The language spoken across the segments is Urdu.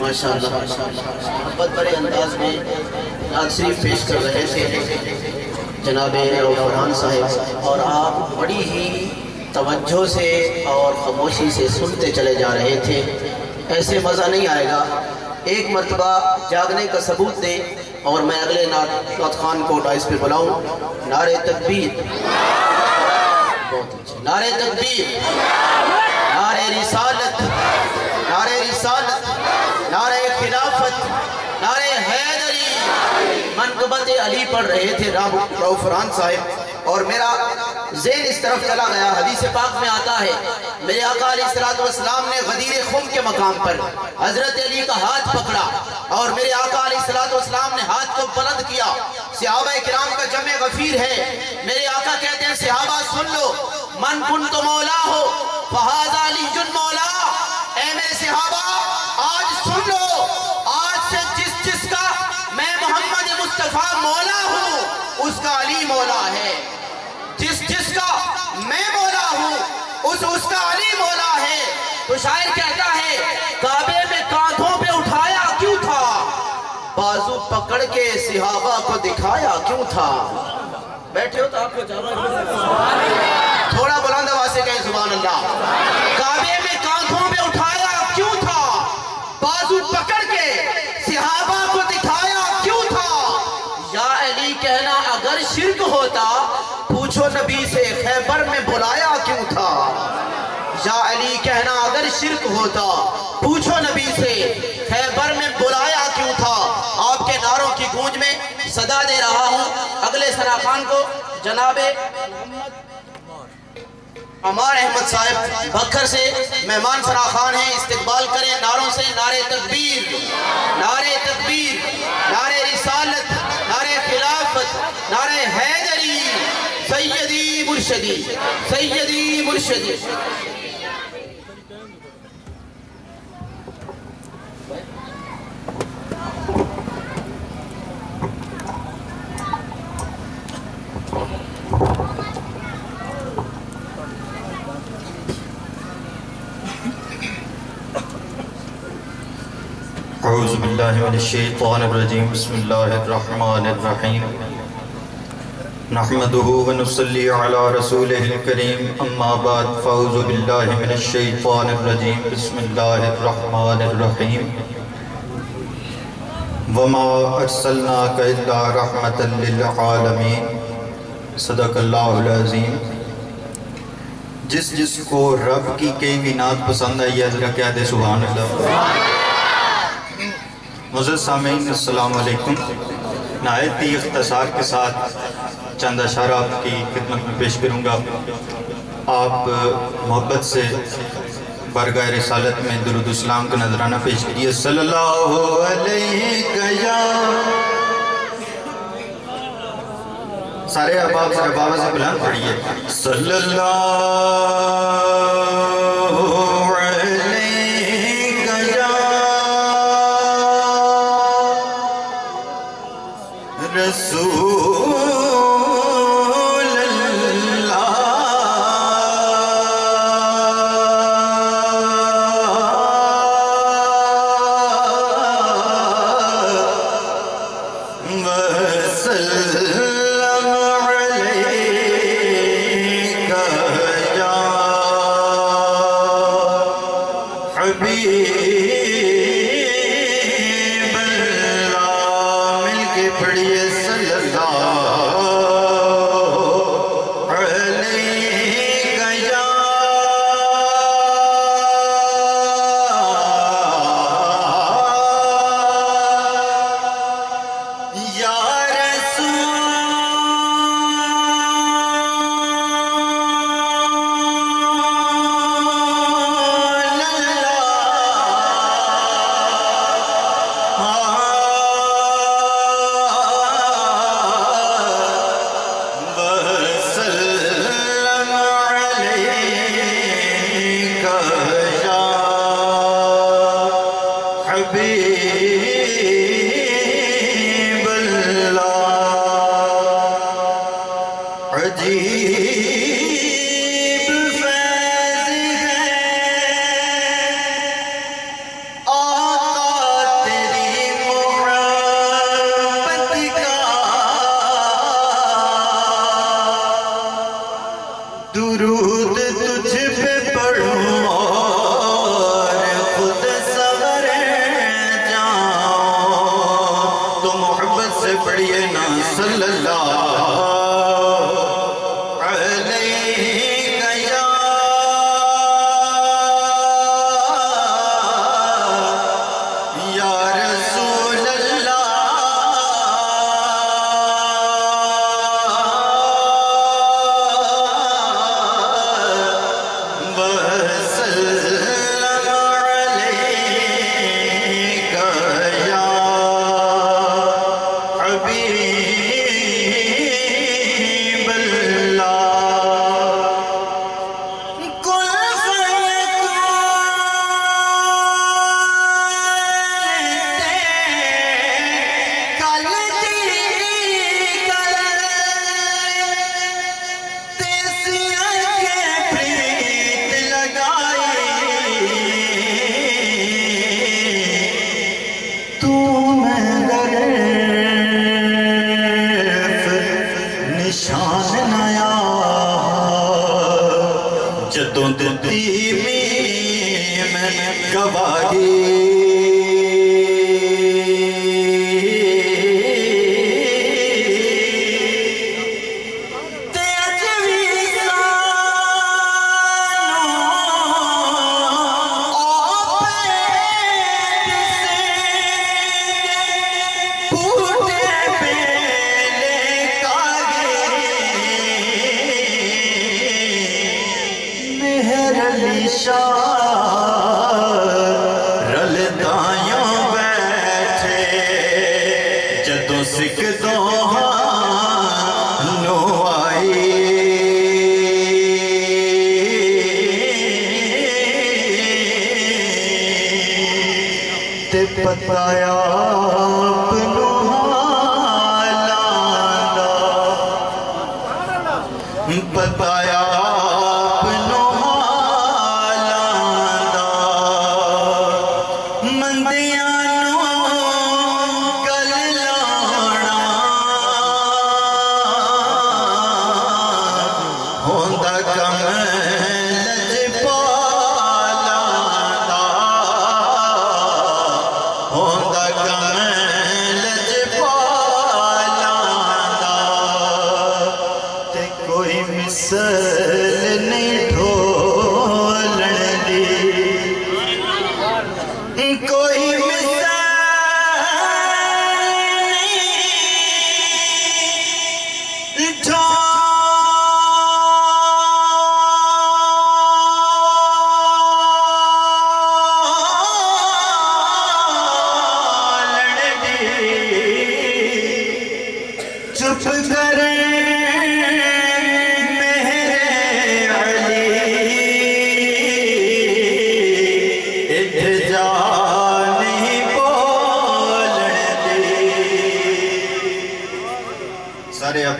ماشاءاللہ محبت بڑے انداز میں نعت شریف پیش کر رہے تھے جناب رؤف فرحان صاحب، اور آپ بڑی ہی توجہ سے اور خاموشی سے سنتے چلے جا رہے تھے۔ ایسے مزہ نہیں آئے گا، ایک مرتبہ جاگنے کا ثبوت دیں اور میں اگلے نعت خان کو ڈائس پہ بلاؤں۔ نعرہ تکبیر، نعرہ تکبیر، نعرہ رسالت، نعرہ رسالت، نعرہ خلافت، نعرہ حیدری، منقبت علی پڑھ رہے تھے رؤف فرحان صاحب، اور میرا ذہن اس طرف چلا گیا۔ حدیث پاک میں آتا ہے میرے آقا علیہ السلام نے غدیر خم کے مقام پر حضرت علی کا ہاتھ پکڑا، اور میرے آقا علیہ السلام نے ہاتھ کو بلند کیا۔ صحابہ کرام کا جمع غفیر ہے، میرے آقا کہتے ہیں صحابہ سن لو، من کنت مولا ہو فہذا علی مولا۔ اے میرے صحابہ آج سن لو، آج سے جس کا میں محمد مصطفیٰ مولا ہوں اس کا علی مولا ہے، جس کا میں مولا ہوں اس کا علی مولا ہے۔ تو شاعر کہتا ہے کعبے میں کانٹوں پہ اٹھایا کیوں تھا، بازو پکڑ کے صحابہ کو دکھایا کیوں تھا۔ بیٹھے ہو تو آپ کو تھوڑا بلند آواز سے کہیں سبحان اللہ۔ کعبے میں کانٹوں پہ اٹھایا کیوں تھا، بازو پکڑ کے صحابہ کو دکھایا کیوں تھا۔ یا علی کہنا اگر شرک ہوتا پوچھو نبی سے خیبر میں بلایا کیوں تھا۔ یا علی کہنا اگر شرک ہوتا پوچھو نبی سے خیبر میں بلایا کیوں تھا۔ آپ کے نعروں کی گونج میں صدا دے رہا ہوں اگلے سراخان کو جناب عمار احمد صاحب بکھر سے مہمان فراخان ہیں، استقبال کریں نعروں سے۔ نعرہ تکبیر، نعرہ تکبیر، نعرہ رسالت، نعرہ خلافت، نعرہ حیدری، سیدی مرشدی، سیدی مرشدی۔ اعوذ باللہ من الشیطان الرجیم، بسم اللہ الرحمن الرحیم، نحمده ونصلی علی رسولہ الکریم، اما بعد فاعوذ باللہ من الشیطان الرجیم، بسم اللہ الرحمن الرحیم، وما ارسلناک الا رحمتا للعالمین، صدق اللہ العظیم۔ جس کو رب کی کئی بھی نعت پسند آئی ہے ذرا کہہ دے سبحان اللہ۔ معزز سامعین السلام علیکم۔ نہایت ہی اختصار کے ساتھ چند اشعار آپ کی خدمت میں پیش کروں گا۔ آپ محبت سے بارگاہ رسالت میں درود اسلام کا نذرانہ پیش کیجئے۔ صلی اللہ علیہ سارے احباب سے بابا سے بلند پڑھیے۔ صلی اللہ رسول اللہ وسلم علیک یا حبیب اللہ، مل کے پڑھیے صلی اللہ حبیب اللہ، عجیب فیض ہے آقا گواہی رلدائیوں بیٹھے جدوں سکھ دوہاں نو آئی تے پتایا اپنو حالاں دا پتایا اپنو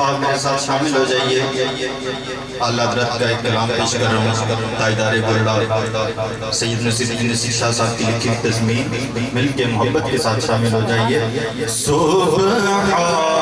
آپ میرے ساتھ شامل ہو جائیے اعلیٰ حضرت کا ایک کلام پیش کر رہا ہوں تائیدار بلڈا سید نصیر نصیر شاہ صاحب کی لکھی تضمین مل کے محبت کے ساتھ شامل ہو جائیے سبحان اللہ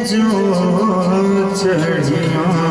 جو چڑھیاں